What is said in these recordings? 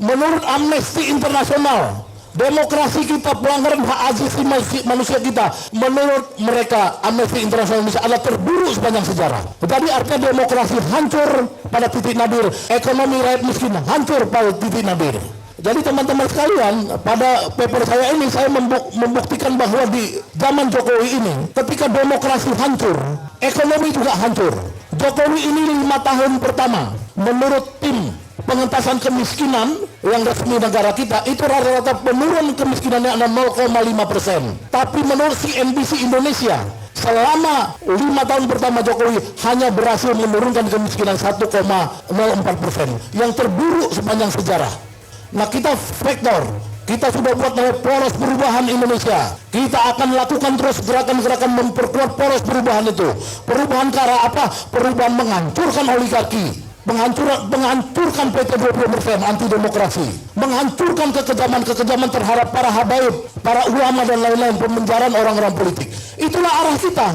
Menurut Amnesty Internasional, demokrasi kita, pelanggaran hak asasi manusia kita, menurut mereka Amnesty Internasional Indonesia adalah terburuk sepanjang sejarah. Jadi artinya demokrasi hancur pada titik nadir, ekonomi rakyat miskin hancur pada titik nadir. Jadi teman-teman sekalian, pada paper saya ini saya membuktikan bahwa di zaman Jokowi ini, ketika demokrasi hancur, ekonomi juga hancur. Jokowi ini 5 tahun pertama, menurut tim pengentasan kemiskinan yang resmi negara kita, itu rata-rata penurun kemiskinannya 0,5%. Tapi menurut CNBC Indonesia, selama 5 tahun pertama Jokowi hanya berhasil menurunkan kemiskinan 1,04%, yang terburuk sepanjang sejarah. Nah, kita vektor, kita sudah buat namanya poros perubahan Indonesia. Kita akan lakukan terus gerakan-gerakan memperkuat poros perubahan itu. Perubahan ke arah apa? Perubahan menghancurkan oligarki, menghancurkan PT 20% anti demokrasi, menghancurkan kekejaman terhadap para habaib, para ulama dan lain-lain, pemenjaraan orang-orang politik. Itulah arah kita.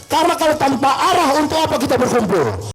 Karena kalau tanpa arah, untuk apa kita berkumpul?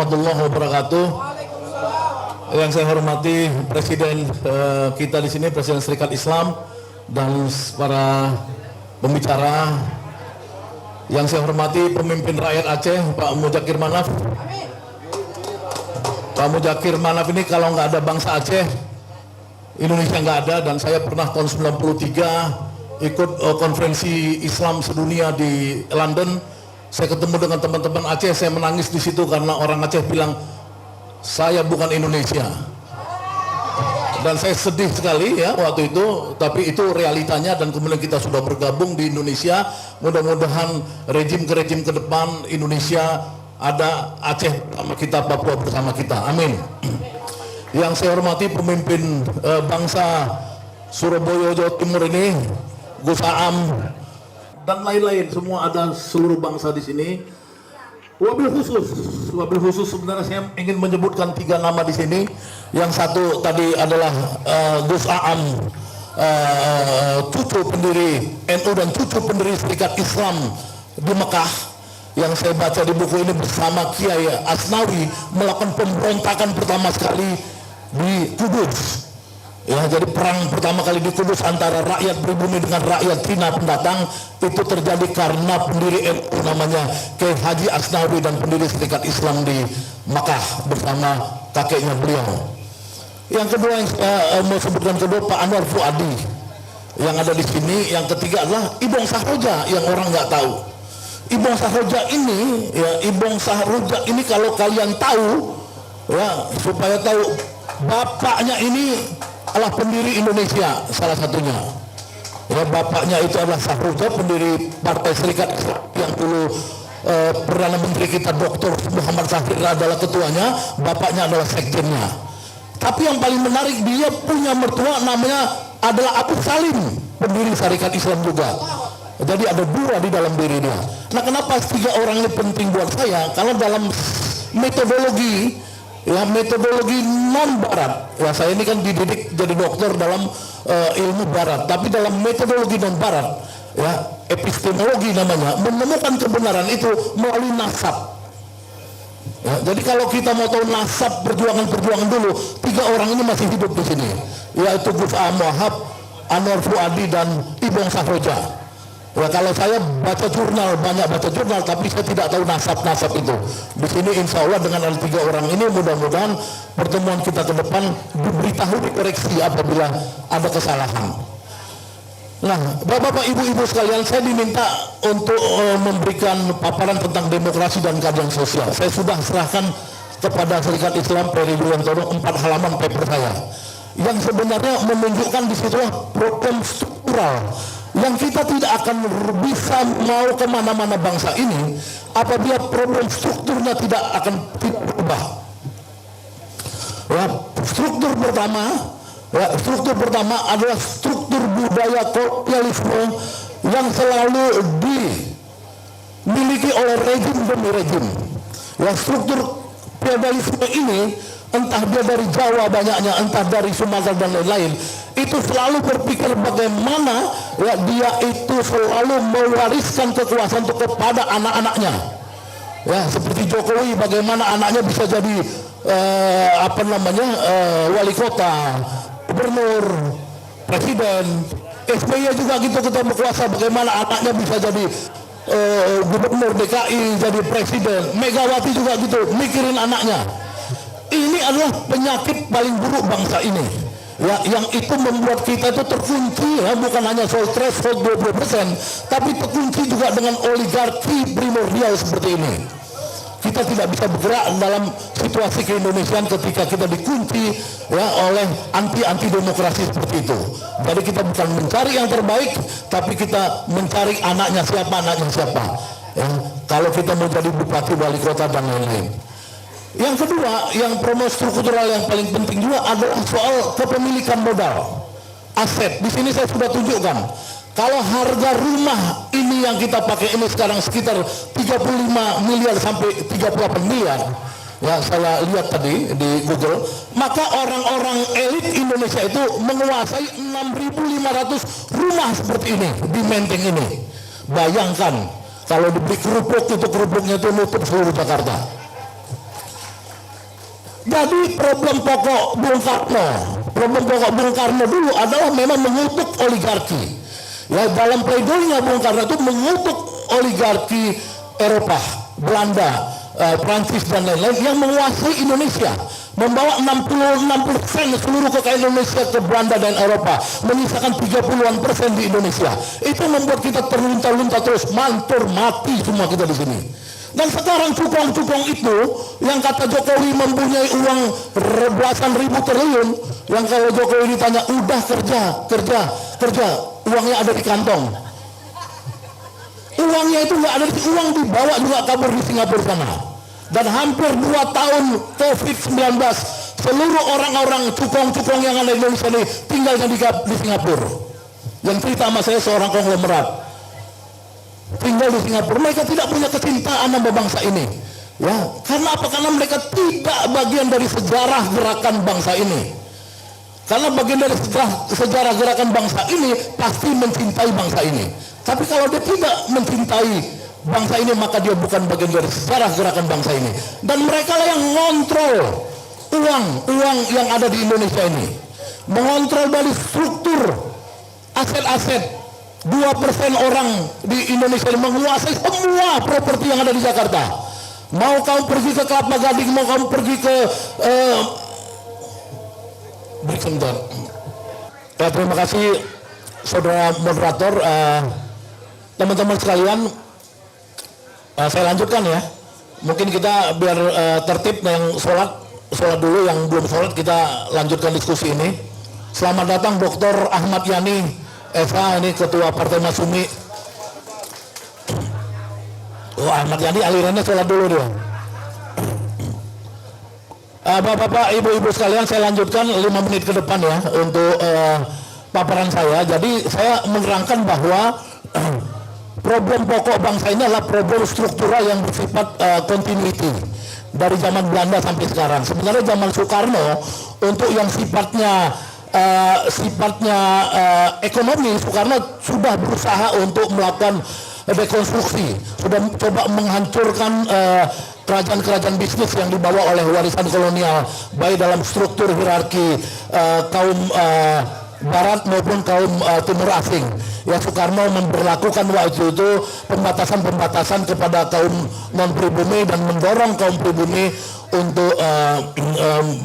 Warahmatullahi wabarakatuh. Yang saya hormati Presiden kita di sini, Presiden Serikat Islam, dan para pembicara. Yang saya hormati pemimpin rakyat Aceh, Pak Mudzakhir Manaf. Pak Mudzakhir Manaf ini kalau nggak ada bangsa Aceh, Indonesia nggak ada. Dan saya pernah tahun 93 ikut konferensi Islam sedunia di London. Saya ketemu dengan teman-teman Aceh, saya menangis di situ karena orang Aceh bilang saya bukan Indonesia. Dan saya sedih sekali ya waktu itu, tapi itu realitanya. Dan kemudian kita sudah bergabung di Indonesia. Mudah-mudahan rejim ke depan Indonesia ada Aceh bersama kita, Papua bersama kita. Amin. Yang saya hormati pemimpin bangsa Surabaya Jawa Timur ini, Gus Aam dan lain-lain, semua ada seluruh bangsa di sini. Wabil khusus sebenarnya saya ingin menyebutkan 3 nama di sini. Yang satu tadi adalah Gus Aam, cucu pendiri NU dan cucu pendiri Serikat Islam di Mekah. Yang saya baca di buku ini bersama Kiai Asnawi melakukan pemberontakan pertama sekali di Kudus. Ya, jadi perang pertama kali di Kudus antara rakyat pribumi dengan rakyat Cina pendatang itu terjadi karena pendiri NU namanya Kiai Haji Asnawi dan pendiri Serikat Islam di Makkah bersama kakeknya beliau. Yang kedua yang saya mau sebutkan kedua, Pak Anwar Fuadi yang ada di sini. Yang ketiga adalah Ibong Sahroja yang orang nggak tahu. Ibong Sahroja ini, ya, Ibong Sahroja ini kalau kalian tahu, ya, supaya tahu, bapaknya ini adalah pendiri Indonesia salah satunya. Ya, bapaknya itu adalah Sahroja, pendiri Partai Serikat yang dulu Perdana Menteri kita Dr. Muhammad Syahrir adalah ketuanya, bapaknya adalah sekjennya. Tapi yang paling menarik, dia punya mertua namanya adalah Abu Salim, pendiri Syarikat Islam juga. Jadi ada dua di dalam dirinya. Nah, kenapa tiga orang ini penting buat saya? Karena dalam metodologi, ya metodologi non barat, ya saya ini kan dididik jadi dokter dalam ilmu barat, tapi dalam metodologi non barat, ya epistemologi namanya, menemukan kebenaran itu melalui nasab. Ya, jadi kalau kita mau tahu nasab perjuangan dulu, tiga orang ini masih hidup di sini, yaitu Gus Am Wahab, Anwar Fuadi, dan Ibong Sahroja. Ya, kalau saya baca jurnal, banyak baca jurnal, tapi saya tidak tahu nasab itu. Di sini insya Allah dengan ada tiga orang ini, mudah-mudahan pertemuan kita ke depan diberitahu, dikoreksi apabila ada kesalahan. Nah, Bapak-bapak, Ibu-ibu sekalian, saya diminta untuk memberikan paparan tentang demokrasi dan keadilan sosial. Saya sudah serahkan kepada Serikat Islam Peri Yuliantono 4 halaman paper saya, yang sebenarnya menunjukkan di situ problem struktural yang kita tidak akan bisa mau kemana-mana bangsa ini apabila problem strukturnya tidak berubah. Ya, struktur pertama adalah struktur budaya kolonialisme yang selalu dimiliki oleh rejim demi rejim. Ya, struktur feodalisme ini, entah dia dari Jawa banyaknya, entah dari Sumatera dan lain-lain, itu selalu berpikir bagaimana ya dia itu selalu mewariskan kekuasaan itu kepada anak-anaknya. Ya, seperti Jokowi, bagaimana anaknya bisa jadi wali kota, gubernur, presiden. SBY juga gitu, kita berkuasa, bagaimana anaknya bisa jadi gubernur DKI, jadi presiden. Megawati juga gitu, mikirin anaknya. Ini adalah penyakit paling buruk bangsa ini, ya, yang itu membuat kita itu terkunci, ya, bukan hanya soal threshold 20%, tapi terkunci juga dengan oligarki primordial seperti ini. Kita tidak bisa bergerak dalam situasi keindonesiaan ketika kita dikunci, ya, oleh anti demokrasi seperti itu. Jadi kita bukan mencari yang terbaik, tapi kita mencari anaknya siapa. Ya, kalau kita mau jadi bupati, wali kota, dan lain-lain. Yang kedua, yang promosi struktural yang paling penting juga adalah soal kepemilikan modal, aset. Di sini saya sudah tunjukkan, kalau harga rumah ini yang kita pakai ini sekarang sekitar 35 miliar sampai 38 miliar, ya saya lihat tadi di Google, maka orang-orang elit Indonesia itu menguasai 6.500 rumah seperti ini di Menteng ini. Bayangkan kalau dibeli kerupuk, itu kerupuknya itu nutup seluruh Jakarta. Jadi problem pokok Bung Karno dulu adalah memang mengutuk oligarki. Ya, dalam pleidoinya Bung Karno itu mengutuk oligarki Eropa, Belanda, Prancis dan lain-lain yang menguasai Indonesia, membawa 66% seluruh kekayaan Indonesia ke Belanda dan Eropa, menyisakan 30% di Indonesia. Itu membuat kita terlunta-lunta terus, mantur mati semua kita di sini. Dan sekarang cukong-cukong itu yang kata Jokowi mempunyai uang belasan ribu triliun, yang kalau Jokowi ditanya udah kerja, uangnya ada di kantong. Uangnya itu nggak ada, uang dibawa juga kabur di Singapura sana. Dan hampir 2 tahun COVID-19, seluruh orang-orang cukong-cukong yang ada di Indonesia ini tinggalnya di Singapura. Yang cerita sama saya seorang konglomerat tinggal di Singapura, mereka tidak punya kecintaan sama bangsa ini, ya, karena apa? Karena mereka tidak bagian dari sejarah gerakan bangsa ini. Karena bagian dari sejarah gerakan bangsa ini pasti mencintai bangsa ini. Tapi kalau dia tidak mencintai bangsa ini, maka dia bukan bagian dari sejarah gerakan bangsa ini. Dan mereka lah yang mengontrol uang yang ada di Indonesia ini, mengontrol dari struktur aset-aset. 2% orang di Indonesia menguasai semua properti yang ada di Jakarta. Mau kamu pergi ke Kelapa Gading, mau kamu pergi ke ya, terima kasih saudara moderator. Teman-teman sekalian, saya lanjutkan ya. Mungkin kita biar tertib, yang sholat dulu, yang belum sholat kita lanjutkan diskusi ini. Selamat datang Dr. Ahmad Yani Esa, ini ketua Partai Masumi. Ahmad Yani alirannya sholat dulu dia. Bapak-bapak, ibu-ibu sekalian, saya lanjutkan 5 menit ke depan ya untuk paparan saya. Jadi saya menerangkan bahwa problem pokok bangsa ini adalah problem struktural yang bersifat continuity dari zaman Belanda sampai sekarang. Sebenarnya zaman Soekarno untuk yang sifatnya ekonomi, Soekarno sudah berusaha untuk melakukan rekonstruksi, sudah coba menghancurkan kerajaan-kerajaan bisnis yang dibawa oleh warisan kolonial, baik dalam struktur hierarki kaum Barat maupun kaum Timur asing. Ya, Soekarno memberlakukan waktu itu pembatasan-pembatasan kepada kaum non pribumi dan mendorong kaum pribumi untuk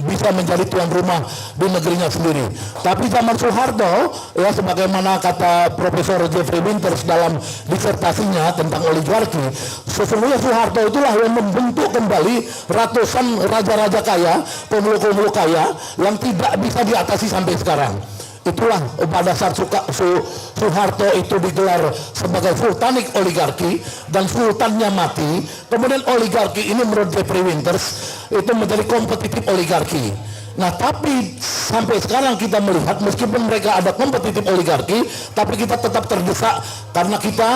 bisa menjadi tuan rumah di negerinya sendiri. Tapi zaman Soeharto, ya sebagaimana kata Profesor Jeffrey Winters dalam disertasinya tentang oligarki, sesungguhnya Soeharto itulah yang membentuk kembali ratusan raja-raja kaya, pemuluk-pemuluk kaya yang tidak bisa diatasi sampai sekarang. Itulah pada saat Soeharto itu digelar sebagai sultanik oligarki dan sultannya mati, kemudian oligarki ini menurut Jeffrey Winters itu menjadi kompetitif oligarki. Nah, tapi sampai sekarang kita melihat meskipun mereka ada kompetitif oligarki, tapi kita tetap terdesak karena kita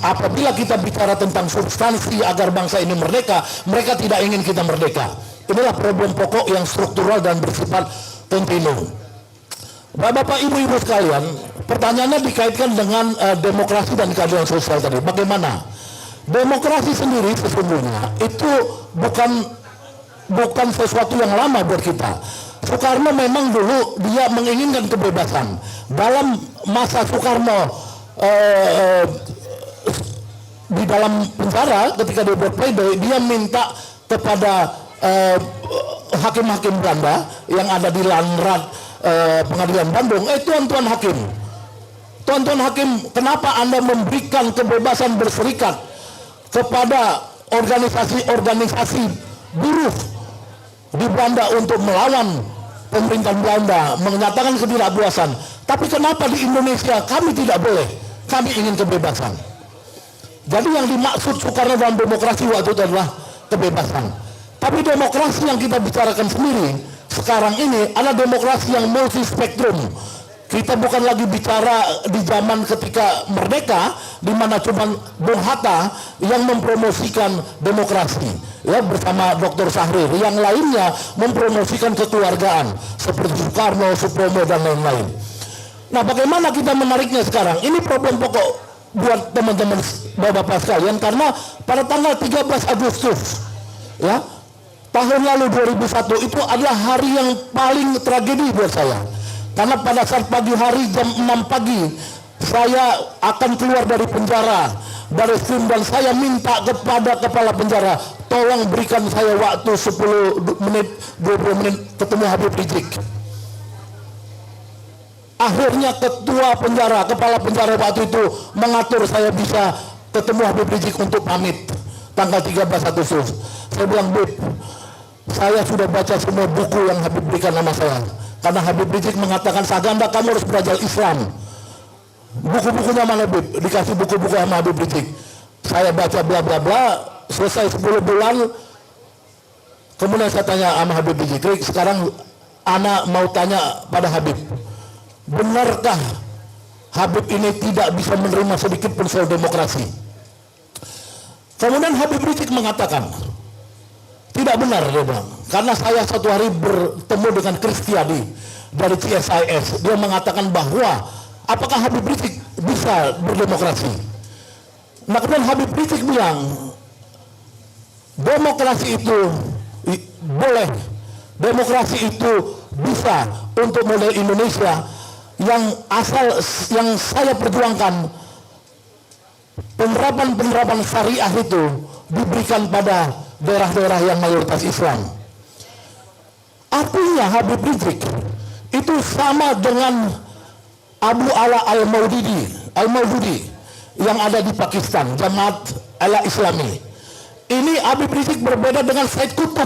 apabila kita bicara tentang substansi agar bangsa ini merdeka, mereka tidak ingin kita merdeka. Inilah problem pokok yang struktural dan bersifat kontinu. Bapak, ibu-ibu sekalian, pertanyaannya dikaitkan dengan demokrasi dan keadilan sosial tadi. Bagaimana? Demokrasi sendiri sesungguhnya itu bukan sesuatu yang lama buat kita. Soekarno memang dulu dia menginginkan kebebasan. Dalam masa Soekarno di dalam penjara ketika dia berpledoi, dia minta kepada hakim-hakim Belanda yang ada di Landrat Pengadilan Bandung, tuan-tuan hakim, kenapa Anda memberikan kebebasan berserikat kepada organisasi-organisasi buruh di Belanda untuk melawan pemerintah Belanda, menyatakan ketidakpuasan, tapi kenapa di Indonesia kami tidak boleh? Kami ingin kebebasan. Jadi yang dimaksud Soekarno dalam demokrasi waktu itu adalah kebebasan. Tapi demokrasi yang kita bicarakan sendiri sekarang ini adalah demokrasi yang multi spektrum. Kita bukan lagi bicara di zaman ketika merdeka, di mana cuma Bung Hatta yang mempromosikan demokrasi, ya bersama Dr. Sahrir. Yang lainnya mempromosikan kekeluargaan seperti Soekarno, Supomo dan lain-lain. Nah, bagaimana kita menariknya sekarang? Ini problem pokok buat teman-teman bapak-bapak sekalian, karena pada tanggal 13 Agustus, ya, tahun lalu 2001 itu adalah hari yang paling tragedi buat saya. Karena pada saat pagi hari jam 6 pagi saya akan keluar dari penjara Barreskrim dan saya minta kepada kepala penjara, tolong berikan saya waktu 10 menit 20 menit ketemu Habib Rizik. Akhirnya ketua penjara, kepala penjara waktu itu mengatur saya bisa ketemu Habib Rizik untuk pamit tanggal 13 Agustus. Saya bilang, Bib, saya sudah baca semua buku yang Habib berikan nama saya. Karena Habib Rizik mengatakan, Saganda kamu harus belajar Islam. Buku-bukunya mana, Bib? Dikasih buku-buku sama Habib Rizik. Saya baca bla bla bla, selesai 10 bulan. Kemudian saya tanya sama Habib Rizik, sekarang Ana mau tanya pada Habib, benarkah Habib ini tidak bisa menerima sedikit pun soal demokrasi? Kemudian Habib Rizik mengatakan, tidak benar, dia bilang, karena saya satu hari bertemu dengan Kristiadi dari CSIS. Dia mengatakan bahwa apakah Habib Rizik bisa berdemokrasi? Nah, kemudian Habib Rizik bilang demokrasi itu boleh, demokrasi itu bisa untuk model Indonesia yang saya perjuangkan. Penerapan syariah itu diberikan pada daerah-daerah yang mayoritas Islam. Artinya Habib Rizik itu sama dengan Abu Ala Al-Maududi yang ada di Pakistan, Jamaat Al-Islami. Ini Habib Rizik berbeda dengan Said Qutb.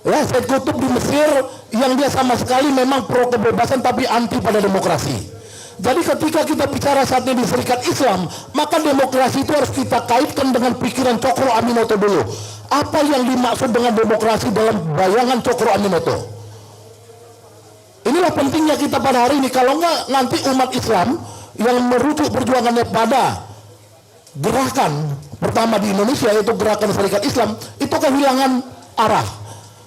Ya, Said Qutb di Mesir yang dia sama sekali memang pro kebebasan tapi anti pada demokrasi. Jadi ketika kita bicara saat ini di Serikat Islam, maka demokrasi itu harus kita kaitkan dengan pikiran Cokro Aminoto dulu. Apa yang dimaksud dengan demokrasi dalam bayangan Cokro Aminoto? Inilah pentingnya kita pada hari ini. Kalau enggak, nanti umat Islam yang merujuk perjuangannya pada gerakan pertama di Indonesia, yaitu gerakan Serikat Islam, itu kehilangan arah.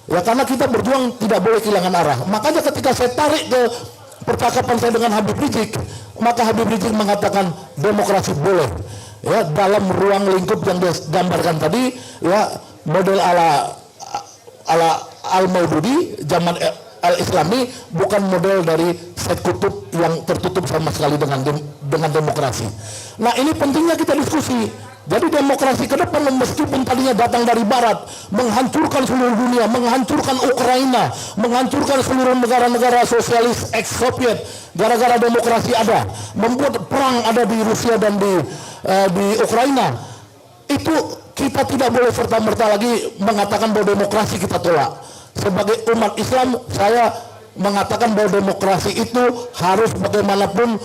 Ya, karena kita berjuang tidak boleh kehilangan arah. Makanya ketika saya tarik ke percakapan saya dengan Habib Rizik, maka Habib Rizik mengatakan demokrasi boleh. Ya, dalam ruang lingkup yang dia gambarkan tadi, ya, model ala Al-Maududi zaman Al-Islami, bukan model dari Said Qutb yang tertutup sama sekali dengan demokrasi. Nah, ini pentingnya kita diskusi. Jadi demokrasi ke depan, meskipun tadinya datang dari barat, menghancurkan seluruh dunia, menghancurkan Ukraina, menghancurkan seluruh negara-negara sosialis ex-Soviet, gara-gara demokrasi ada, membuat perang ada di Rusia dan di Ukraina. Itu kita tidak boleh serta-merta lagi mengatakan bahwa demokrasi kita tolak. Sebagai umat Islam, saya mengatakan bahwa demokrasi itu harus bagaimanapun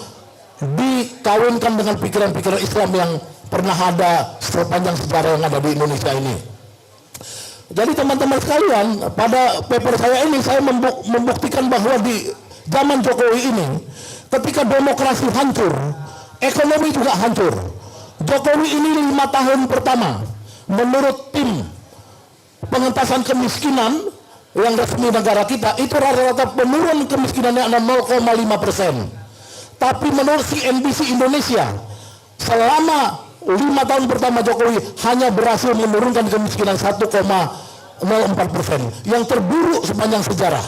dikawinkan dengan pikiran-pikiran Islam yang pernah ada sepanjang sejarah yang ada di Indonesia ini. Jadi teman-teman sekalian, pada paper saya ini saya membuktikan bahwa di zaman Jokowi ini, ketika demokrasi hancur, ekonomi juga hancur. Jokowi ini 5 tahun pertama, menurut tim pengentasan kemiskinan yang resmi negara kita, itu rata-rata penurun kemiskinannya 0,5%. Tapi menurut CNBC Indonesia, selama 5 tahun pertama Jokowi hanya berhasil menurunkan kemiskinan 1,04%, yang terburuk sepanjang sejarah.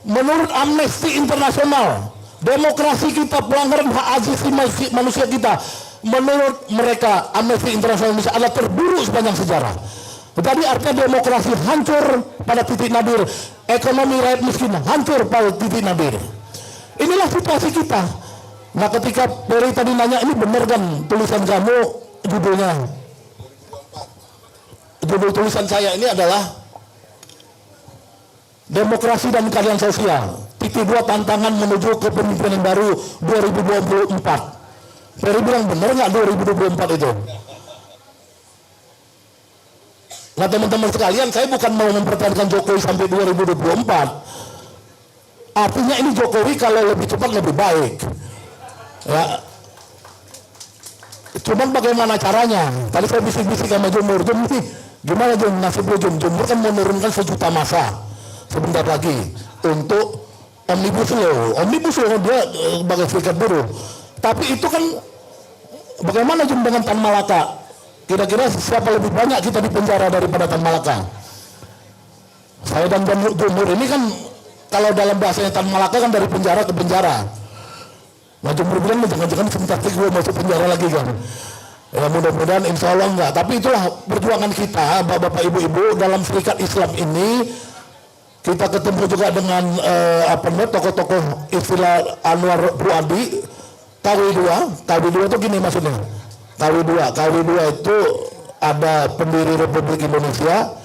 Menurut Amnesty International, demokrasi kita, pelanggaran hak asasi manusia kita, menurut mereka Amnesty International Indonesia adalah terburuk sepanjang sejarah. Jadi artinya demokrasi hancur pada titik nadir, ekonomi rakyat miskin hancur pada titik nadir. Inilah situasi kita. Nah, ketika Peri tadi nanya, ini benar kan tulisan kamu, judulnya? Judul tulisan saya ini adalah Demokrasi dan Keadilan Sosial, titik 2 tantangan menuju kepemimpinan baru 2024. Peri bilang benar nggak 2024 itu? Nah, teman-teman sekalian, saya bukan mau mempertahankan Jokowi sampai 2024. Artinya ini Jokowi kalau lebih cepat lebih baik. Ya, cuman bagaimana caranya? Tadi saya bisik-bisik sama Jumur, ini gimana Jum, nasib lu Jum? Jumur kan menurunkan 1 juta masa sebentar lagi untuk Omnibus Law. Omnibus Law dia sebagai serikat buruh. Tapi itu kan bagaimana Jum dengan Tan Malaka? Kira-kira siapa lebih banyak kita di penjara daripada Tan Malaka? Saya dan Jumur ini kan kalau dalam bahasanya Tan Malaka kan dari penjara ke penjara. Nah, Jumur bilang jangan-jangan sebentar lagi gue masuk penjara lagi kan. Ya, mudah-mudahan insya Allah enggak. Tapi itulah perjuangan kita, bapak-bapak, ibu-ibu, dalam Serikat Islam ini. Kita ketemu juga dengan tokoh-tokoh istilah Anwar Fuadi, KW2 itu gini maksudnya. KW2 itu ada pendiri Republik Indonesia,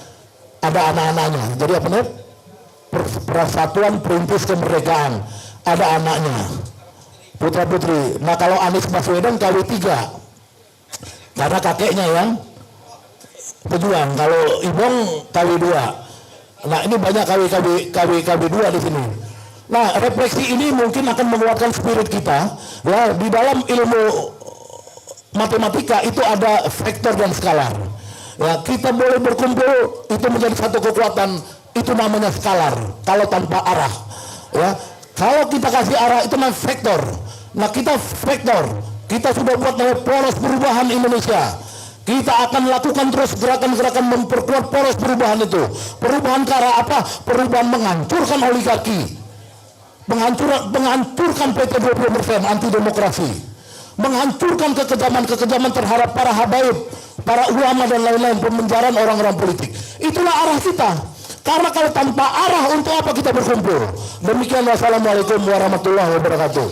ada anak-anaknya. Jadi apa nih? Persatuan Perintis Kemerdekaan, ada anaknya, putra putri. Nah, kalau Anies Baswedan KW3 karena kakeknya yang pejuang. Kalau Ibong KW2. Nah, ini banyak KW2 di sini. Nah, refleksi ini mungkin akan menguatkan spirit kita. Ya, di dalam ilmu matematika itu ada vektor dan skalar. Ya, kita boleh berkumpul, itu menjadi satu kekuatan, itu namanya skalar. Kalau tanpa arah, ya. Kalau kita kasih arah itu namanya vektor. Nah, kita vektor, kita sudah buat namanya poros perubahan Indonesia. Kita akan lakukan terus gerakan-gerakan memperkuat poros perubahan itu. Perubahan ke arah apa? Perubahan menghancurkan oligarki, menghancurkan PT 20%, anti demokrasi, menghancurkan kekejaman terhadap para habaib, para ulama dan lain-lain, pemenjaraan orang-orang politik. Itulah arah kita. Karena kalau tanpa arah, untuk apa kita berkumpul? Demikian, wassalamualaikum warahmatullahi wabarakatuh.